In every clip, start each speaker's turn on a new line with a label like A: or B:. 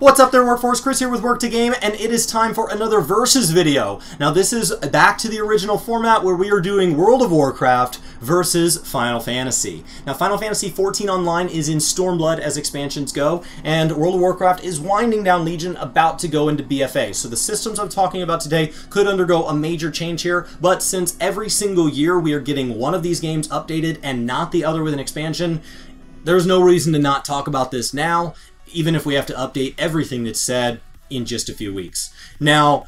A: What's up there, Workforce? Chris here with Work2Game, and it is time for another Versus video. Now this is back to the original format where we are doing World of Warcraft versus Final Fantasy. Now Final Fantasy 14 Online is in Stormblood as expansions go, and World of Warcraft is winding down Legion, about to go into BFA. So the systems I'm talking about today could undergo a major change here, but since every single year we are getting one of these games updated and not the other with an expansion, there's no reason to not talk about this now, even if we have to update everything that's said in just a few weeks. Now,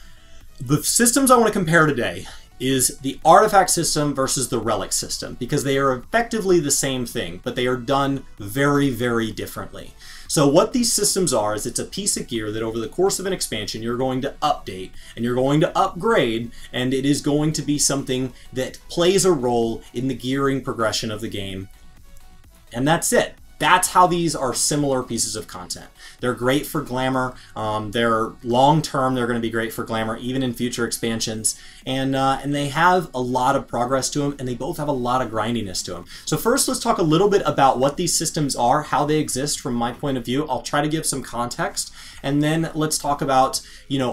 A: the systems I want to compare today is the Artifact system versus the Relic system, because they are effectively the same thing, but they are done very, very differently. So what these systems are is it's a piece of gear that over the course of an expansion you're going to update and you're going to upgrade, and it is going to be something that plays a role in the gearing progression of the game. And that's it. That's how these are similar pieces of content. They're great for glamour. They're long-term. They're going to be great for glamour, even in future expansions. And they have a lot of progress to them, and they both have a lot of grindiness to them. So first, let's talk a little bit about what these systems are, how they exist from my point of view. I'll try to give some context, and then let's talk about,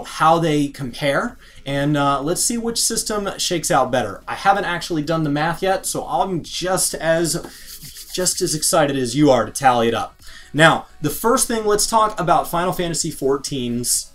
A: how they compare, and let's see which system shakes out better. I haven't actually done the math yet, so I'm just as excited as you are to tally it up. Now, the first thing, let's talk about Final Fantasy XIV's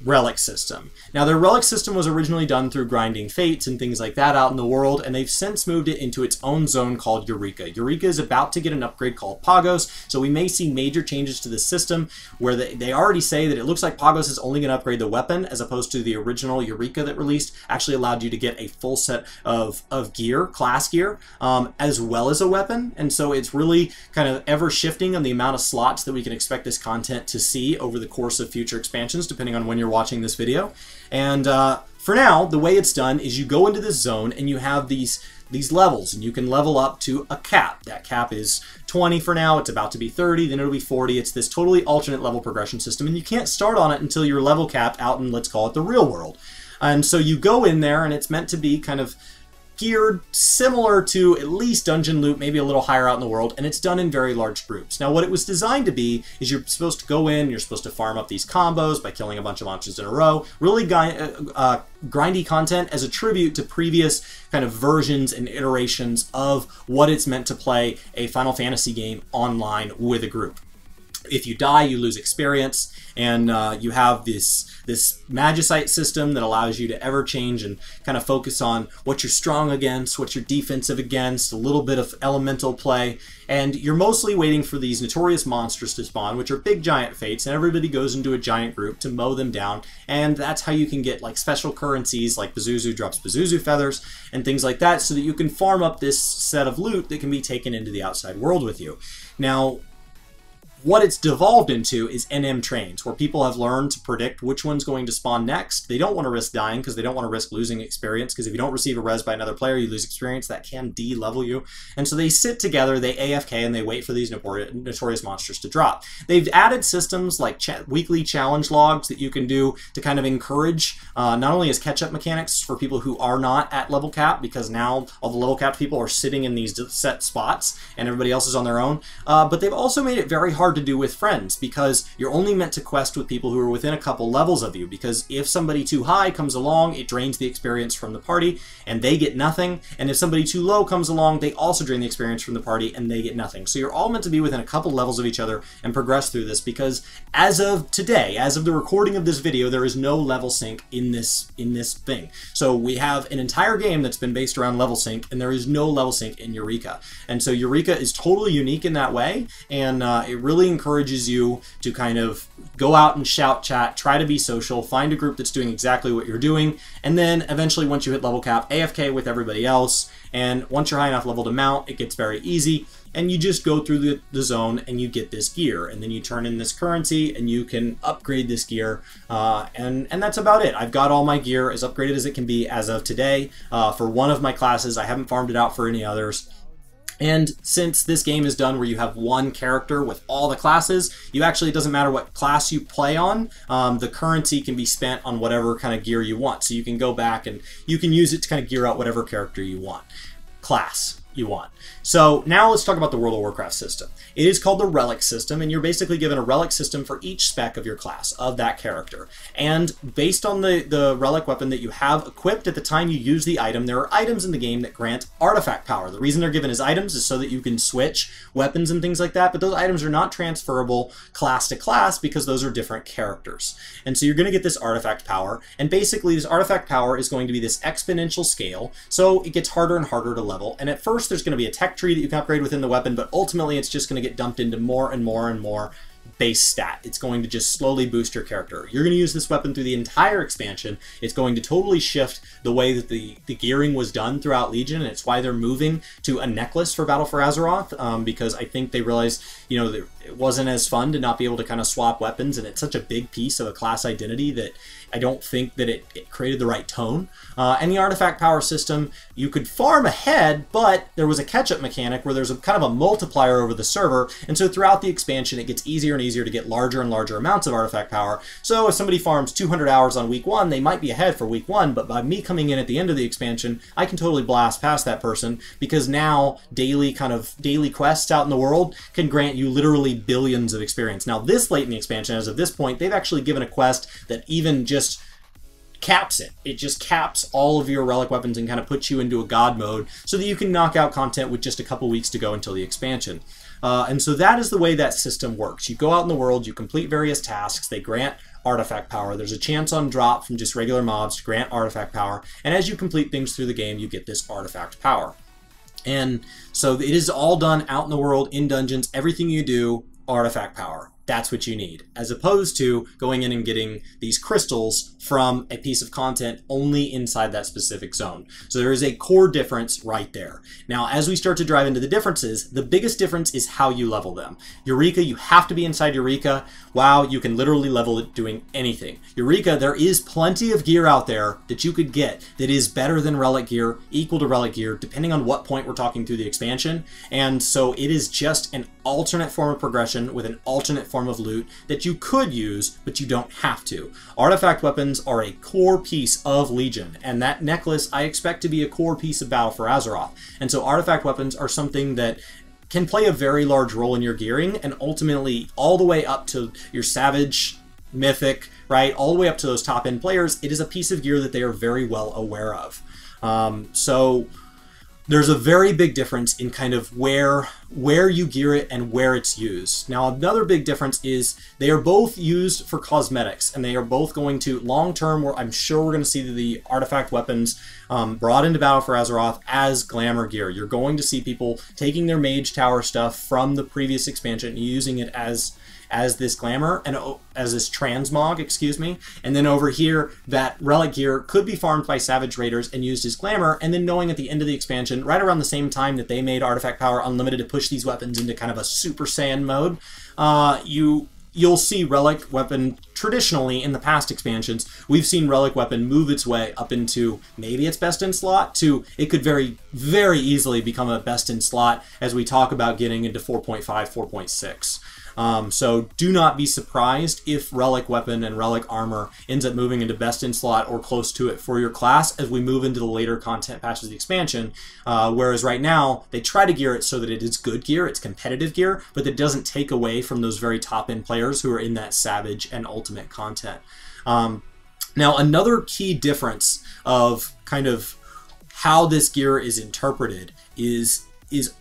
A: Relic system. Now, their Relic system was originally done through grinding fates and things like that out in the world, and they've since moved it into its own zone called Eureka. Eureka is about to get an upgrade called Pagos, so we may see major changes to the system where they already say that it looks like Pagos is only going to upgrade the weapon, as opposed to the original Eureka that released actually allowed you to get a full set of gear, class gear, as well as a weapon. And so it's really kind of ever shifting on the amount of slots that we can expect this content to see over the course of future expansions, depending on when you're watching this video. And for now, the way it's done is you go into this zone and you have these levels, and you can level up to a cap. That cap is 20 for now, it's about to be 30, then it'll be 40. It's this totally alternate level progression system, and you can't start on it until you're level capped out in, let's call it, the real world. And so you go in there, and it's meant to be kind of geared similar to at least dungeon loot, maybe a little higher out in the world, and it's done in very large groups. Now, what it was designed to be is you're supposed to go in, you're supposed to farm up these combos by killing a bunch of monsters in a row, really grindy content as a tribute to previous kind of versions and iterations of what it's meant to play a Final Fantasy game online with a group. If you die, you lose experience, and you have this magicite system that allows you to ever change and kind of focus on what you're strong against, what you're defensive against, a little bit of elemental play, and you're mostly waiting for these notorious monsters to spawn, which are big giant fates, and everybody goes into a giant group to mow them down, and that's how you can get like special currencies, like Pazuzu drops Pazuzu feathers and things like that, so that you can farm up this set of loot that can be taken into the outside world with you. Now, what it's devolved into is NM trains, where people have learned to predict which one's going to spawn next. They don't want to risk dying because they don't want to risk losing experience, because if you don't receive a res by another player, you lose experience. That can de-level you. And so they sit together, they AFK, and they wait for these notorious monsters to drop. They've added systems like weekly challenge logs that you can do to kind of encourage, not only as catch-up mechanics for people who are not at level cap, because now all the level capped people are sitting in these set spots and everybody else is on their own, but they've also made it very hard to do with friends, because you're only meant to quest with people who are within a couple levels of you, because if somebody too high comes along, it drains the experience from the party and they get nothing, and if somebody too low comes along, they also drain the experience from the party and they get nothing. So you're all meant to be within a couple levels of each other and progress through this, because as of today, as of the recording of this video, there is no level sync in this thing. So we have an entire game that's been based around level sync, and there is no level sync in Eureka. And so Eureka is totally unique in that way, and it really encourages you to kind of go out and shout, chat, try to be social, find a group that's doing exactly what you're doing, and then eventually once you hit level cap, AFK with everybody else, and once you're high enough level to mount, it gets very easy, and you just go through the zone and you get this gear, and then you turn in this currency and you can upgrade this gear, and that's about it. I've got all my gear as upgraded as it can be as of today for one of my classes. I haven't farmed it out for any others. And since this game is done where you have one character with all the classes, you actually, it doesn't matter what class you play on, the currency can be spent on whatever kind of gear you want. So you can go back and you can use it to kind of gear out whatever character you want. Class. you want. So now let's talk about the World of Warcraft system. It is called the Relic System, and you're basically given a relic system for each spec of your class, of that character. And based on the relic weapon that you have equipped at the time you use the item, there are items in the game that grant artifact power. The reason they're given as items is so that you can switch weapons and things like that, but those items are not transferable class to class because those are different characters. And so you're going to get this artifact power, and basically this artifact power is going to be this exponential scale, so it gets harder and harder to level. And at first there's going to be a tech tree that you can upgrade within the weapon, but ultimately it's just going to get dumped into more and more and more base stat. It's going to just slowly boost your character. You're going to use this weapon through the entire expansion. It's going to totally shift the way that the gearing was done throughout Legion, and it's why they're moving to a necklace for Battle for Azeroth, because I think they realized, you know, that it wasn't as fun to not be able to kind of swap weapons, and it's such a big piece of a class identity that I don't think that it created the right tone. And the artifact power system, you could farm ahead, but there was a catch-up mechanic where there's a kind of a multiplier over the server, and so throughout the expansion it gets easier and easier to get larger and larger amounts of artifact power. So if somebody farms 200 hours on week 1, they might be ahead for week 1, but by me coming in at the end of the expansion, I can totally blast past that person, because now daily quests out in the world can grant you literally billions of experience. Now this late in the expansion, as of this point, they've actually given a quest that even just caps it. It just caps all of your relic weapons and kind of puts you into a god mode so that you can knock out content with just a couple weeks to go until the expansion. And so that is the way that system works. You go out in the world, you complete various tasks, they grant artifact power. There's a chance on drop from just regular mobs to grant artifact power, and as you complete things through the game, you get this artifact power. And so it is all done out in the world, in dungeons, everything you do, artifact power. That's what you need, as opposed to going in and getting these crystals from a piece of content only inside that specific zone. So there is a core difference right there. Now, as we start to drive into the differences, the biggest difference is how you level them. Eureka, you have to be inside Eureka. WoW, you can literally level it doing anything. Eureka, there is plenty of gear out there that you could get that is better than Relic gear, equal to Relic gear, depending on what point we're talking through the expansion. And so it is just an alternate form of progression with an alternate form of loot that you could use, but you don't have to. Artifact weapons are a core piece of Legion, and that necklace I expect to be a core piece of Battle for Azeroth. And so artifact weapons are something that can play a very large role in your gearing, and ultimately all the way up to your Savage, Mythic, right, all the way up to those top end players, it is a piece of gear that they are very well aware of. So there's a very big difference in kind of where you gear it and where it's used. Now, another big difference is they are both used for cosmetics, and they are both going to, long-term, where I'm sure we're going to see the artifact weapons brought into Battle for Azeroth as glamour gear. You're going to see people taking their Mage Tower stuff from the previous expansion and using it as this glamour, and as this transmog, excuse me, and then over here, that relic gear could be farmed by Savage Raiders and used as glamour, and then knowing at the end of the expansion, right around the same time that they made artifact power unlimited to push these weapons into kind of a Super Saiyan mode, you'll see Relic weapon, traditionally in the past expansions, we've seen Relic weapon move its way up into maybe its best in slot to, it could very, very easily become a best in slot as we talk about getting into 4.5, 4.6. So do not be surprised if Relic weapon and Relic armor ends up moving into best in slot or close to it for your class as we move into the later content patches of the expansion. Whereas right now, they try to gear it so that it is good gear, it's competitive gear, but that doesn't take away from those very top end players who are in that Savage and Ultimate content. Now, another key difference of kind of how this gear is interpreted is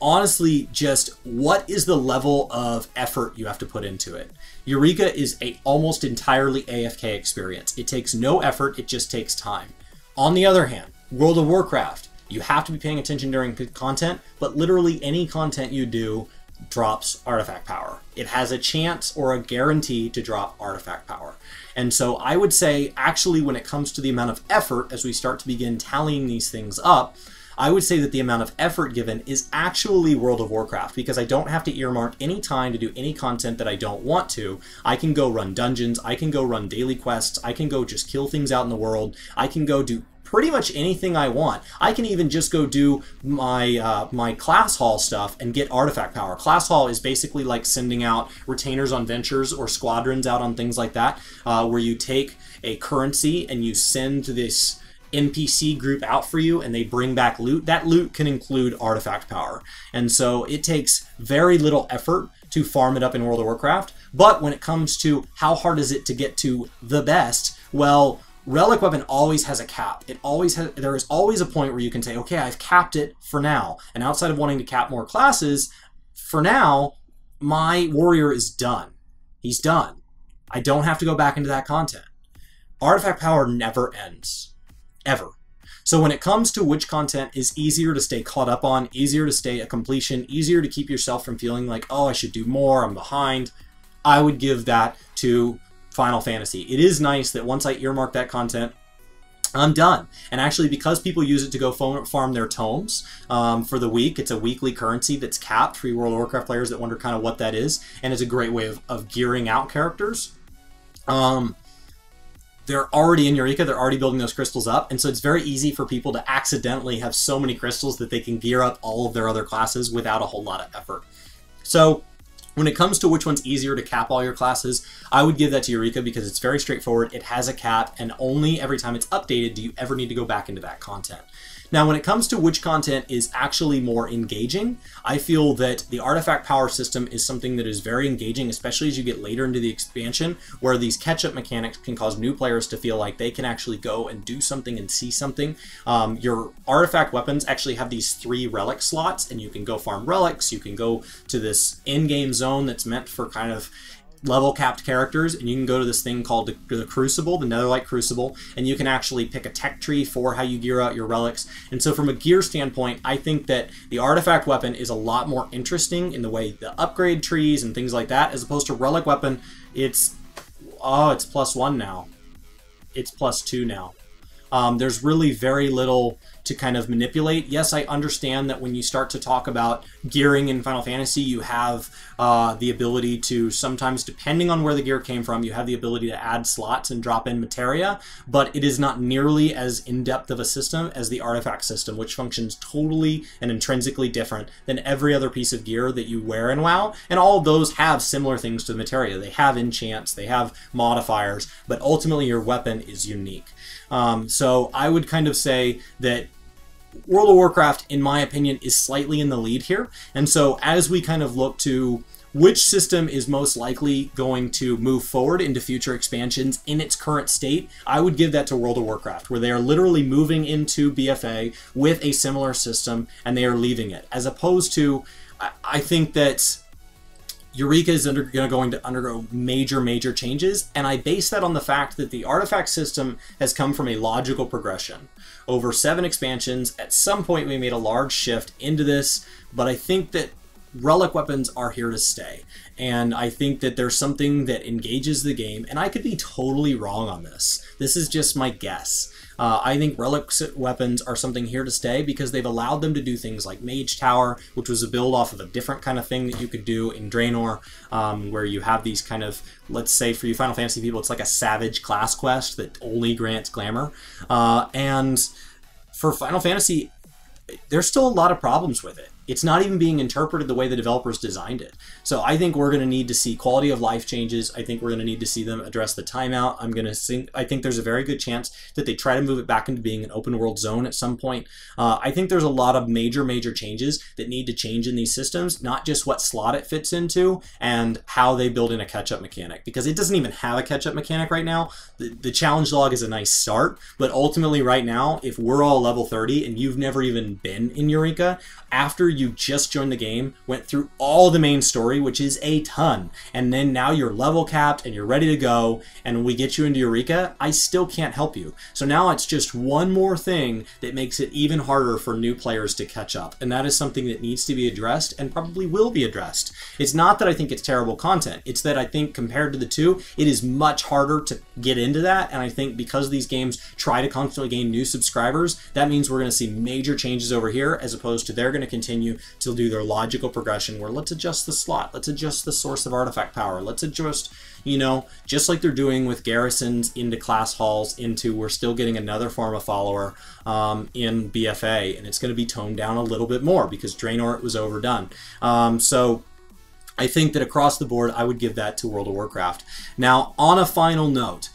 A: honestly just what is the level of effort you have to put into it. Eureka is a almost entirely AFK experience. It takes no effort, it just takes time. On the other hand, World of Warcraft, you have to be paying attention during content, but literally any content you do drops artifact power. It has a chance or a guarantee to drop artifact power. And so I would say, actually, when it comes to the amount of effort, as we start to begin tallying these things up, I would say that the amount of effort given is actually World of Warcraft, because I don't have to earmark any time to do any content that I don't want to. I can go run dungeons, I can go run daily quests, I can go just kill things out in the world, I can go do pretty much anything I want. I can even just go do my my class hall stuff and get artifact power. Class hall is basically like sending out retainers on ventures or squadrons out on things like that, where you take a currency and you send this NPC group out for you and they bring back loot, that loot can include artifact power. And so it takes very little effort to farm it up in World of Warcraft. But when it comes to how hard is it to get to the best, well, Relic Weapon always has a cap. There is always a point where you can say, okay, I've capped it for now. And outside of wanting to cap more classes, for now, my warrior is done. He's done. I don't have to go back into that content. Artifact power never ends. Ever. So when it comes to which content is easier to stay caught up on, easier to stay at completion, easier to keep yourself from feeling like, oh, I should do more, I'm behind, I would give that to Final Fantasy. It is nice that once I earmark that content, I'm done. And actually, because people use it to go farm their tomes for the week, it's a weekly currency that's capped for World of Warcraft players that wonder kind of what that is, and it's a great way of gearing out characters. They're already in Eureka, they're already building those crystals up, and so it's very easy for people to accidentally have so many crystals that they can gear up all of their other classes without a whole lot of effort. So when it comes to which one's easier to cap all your classes, I would give that to Eureka because it's very straightforward, it has a cap, and only every time it's updated do you ever need to go back into that content. Now, when it comes to which content is actually more engaging, I feel that the artifact power system is something that is very engaging, especially as you get later into the expansion, where these catch-up mechanics can cause new players to feel like they can actually go and do something and see something. Your artifact weapons actually have these 3 relic slots, and you can go farm relics, you can go to this in-game zone that's meant for kind of level capped characters, and you can go to this thing called the Crucible, the Netherlight Crucible, and you can actually pick a tech tree for how you gear out your relics. And so from a gear standpoint, I think that the artifact weapon is a lot more interesting in the way the upgrade trees and things like that, as opposed to relic weapon, it's +1 now. It's +2 now. There's really very little to kind of manipulate. Yes, I understand that when you start to talk about gearing in Final Fantasy, you have the ability to sometimes, depending on where the gear came from, you have the ability to add slots and drop in materia, but it is not nearly as in-depth of a system as the artifact system, which functions totally and intrinsically different than every other piece of gear that you wear in WoW, and all of those have similar things to the materia. They have enchants, they have modifiers, but ultimately your weapon is unique. So I would kind of say that World of Warcraft, in my opinion, is slightly in the lead here. And so as we kind of look to which system is most likely going to move forward into future expansions in its current state, I would give that to World of Warcraft, where they are literally moving into BFA with a similar system and they are leaving it. As opposed to, I think that Eureka is going to undergo major changes, and I base that on the fact that the artifact system has come from a logical progression. Over 7 expansions, at some point we made a large shift into this, but I think that relic weapons are here to stay. And I think that there's something that engages the game, and I could be totally wrong on this. This is just my guess. I think relic weapons are something here to stay because they've allowed them to do things like Mage Tower, which was a build off of a different kind of thing that you could do in Draenor, where you have these kind of, let's say for you Final Fantasy people, it's like a savage class quest that only grants glamour. And for Final Fantasy, there's still a lot of problems with it. It's not even being interpreted the way the developers designed it. So I think we're going to need to see quality of life changes. I think we're going to need to see them address the timeout. I think there's a very good chance that they try to move it back into being an open world zone at some point. I think there's a lot of major changes that need to change in these systems, not just what slot it fits into and how they build in a catch-up mechanic, because it doesn't even have a catch-up mechanic right now. The challenge log is a nice start, but ultimately right now, if we're all level 30 and you've never even been in Eureka, after you just joined the game, went through all the main story, which is a ton, and then now you're level capped and you're ready to go, and we get you into Eureka, I still can't help you. So now it's just one more thing that makes it even harder for new players to catch up, and that is something that needs to be addressed and probably will be addressed. It's not that I think it's terrible content, it's that I think compared to the two, it is much harder to get into that, and I think because these games try to constantly gain new subscribers, that means we're going to see major changes over here, as opposed to they're going to continue to do their logical progression where let's adjust the slot, let's adjust the source of artifact power, let's adjust, you know, just like they're doing with garrisons into class halls, into we're still getting another form of follower in BFA, and it's going to be toned down a little bit more because Draenor was overdone. So I think that across the board I would give that to World of Warcraft. Now, on a final note,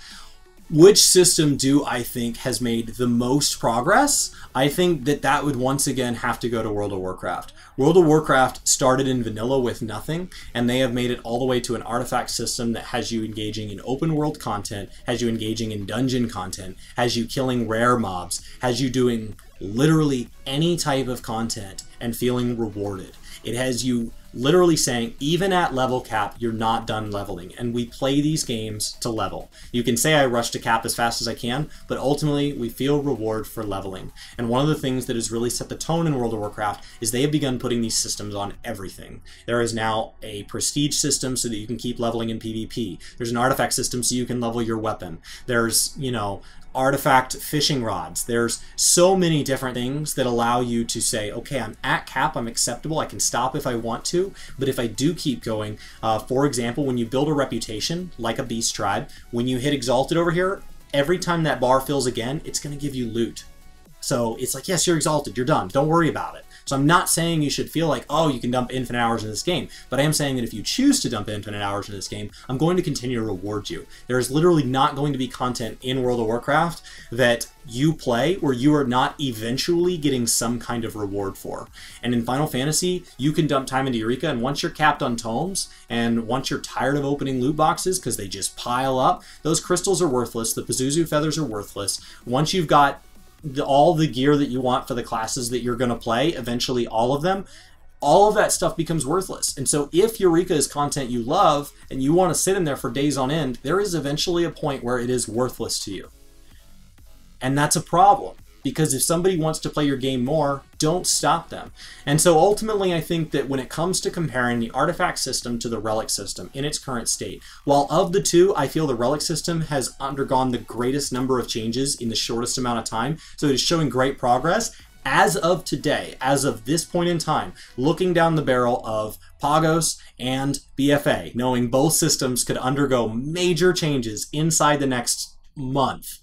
A: Which system do I think has made the most progress? I think that that would once again have to go to World of Warcraft. World of Warcraft started in vanilla with nothing, and they have made it all the way to an artifact system that has you engaging in open world content, has you engaging in dungeon content, has you killing rare mobs, has you doing literally any type of content and feeling rewarded. It has you literally saying, even at level cap, you're not done leveling. And we play these games to level. You can say I rush to cap as fast as I can, but ultimately we feel reward for leveling. And one of the things that has really set the tone in World of Warcraft is they have begun putting these systems on everything. There is now a prestige system so that you can keep leveling in PvP. There's an artifact system so you can level your weapon. There's, you know, artifact fishing rods. There's so many different things that allow you to say, okay, I'm at cap, I'm acceptable, I can stop if I want to, but if I do keep going, for example, when you build a reputation, like a beast tribe, when you hit exalted over here, every time that bar fills again, it's going to give you loot. So it's like, yes, you're exalted, you're done, don't worry about it. So I'm not saying you should feel like, oh, you can dump infinite hours in this game, but I am saying that if you choose to dump infinite hours in this game, I'm going to continue to reward you. There is literally not going to be content in World of Warcraft that you play where you are not eventually getting some kind of reward for. And in Final Fantasy, you can dump time into Eureka, and once you're capped on tomes, and once you're tired of opening loot boxes because they just pile up, those crystals are worthless, the Pazuzu feathers are worthless. Once you've got all the gear that you want for the classes that you're going to play, eventually all of them, all of that stuff becomes worthless. And so if Eureka is content you love and you want to sit in there for days on end, there is eventually a point where it is worthless to you. And that's a problem, because if somebody wants to play your game more, don't stop them. And so ultimately I think that when it comes to comparing the artifact system to the relic system in its current state, while of the two, I feel the relic system has undergone the greatest number of changes in the shortest amount of time, so it is showing great progress. As of today, as of this point in time, looking down the barrel of Pagos and BFA, knowing both systems could undergo major changes inside the next month,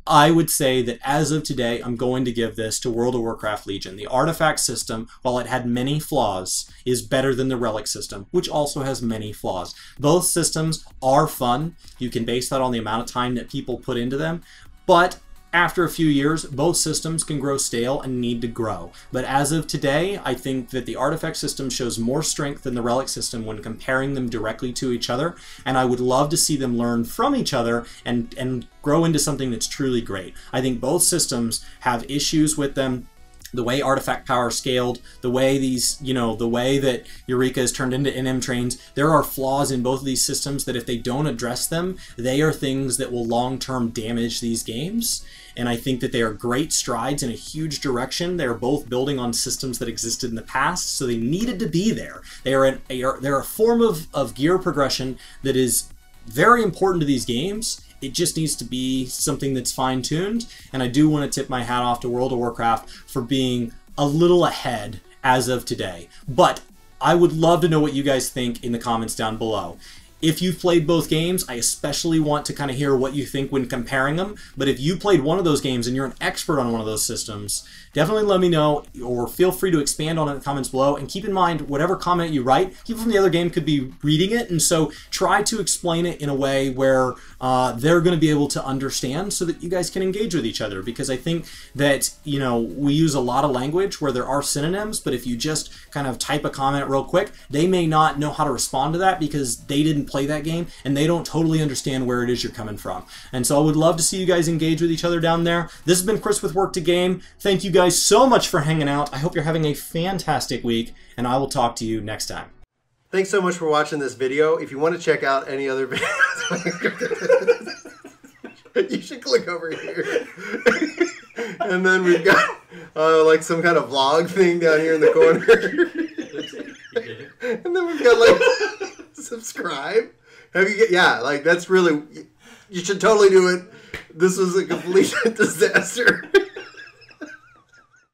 A: I would say that as of today, I'm going to give this to World of Warcraft Legion. The artifact system, while it had many flaws, is better than the relic system, which also has many flaws. Both systems are fun. You can base that on the amount of time that people put into them, but after a few years, both systems can grow stale and need to grow. But as of today, I think that the artifact system shows more strength than the relic system when comparing them directly to each other, and I would love to see them learn from each other and grow into something that's truly great. I think both systems have issues with them. The way artifact power scaled, the way these, you know, the way that Eureka is turned into NM trains, there are flaws in both of these systems that if they don't address them, they are things that will long-term damage these games. And I think that they are great strides in a huge direction. They're both building on systems that existed in the past, so they needed to be there. They're a form of gear progression that is very important to these games. It just needs to be something that's fine-tuned, and I do want to tip my hat off to World of Warcraft for being a little ahead as of today. But I would love to know what you guys think in the comments down below. If you've played both games, I especially want to kind of hear what you think when comparing them. But if you played one of those games and you're an expert on one of those systems, definitely let me know, or feel free to expand on it in the comments below. And keep in mind, whatever comment you write, people from the other game could be reading it, and so try to explain it in a way where they're going to be able to understand so that you guys can engage with each other. Because I think that, you know, we use a lot of language where there are synonyms, but if you just kind of type a comment real quick, they may not know how to respond to that because they didn't play that game and they don't totally understand where it is you're coming from. And so I would love to see you guys engage with each other down there. This has been Chris with Work to Game. Thank you guys so much for hanging out. I hope you're having a fantastic week, and I will talk to you next time.
B: Thanks so much for watching this video. If you want to check out any other videos, you should click over here. And then we've got like some kind of vlog thing down here in the corner. And then we've got like subscribe. Have you yeah, like that's really, you should totally do it. This was a complete disaster.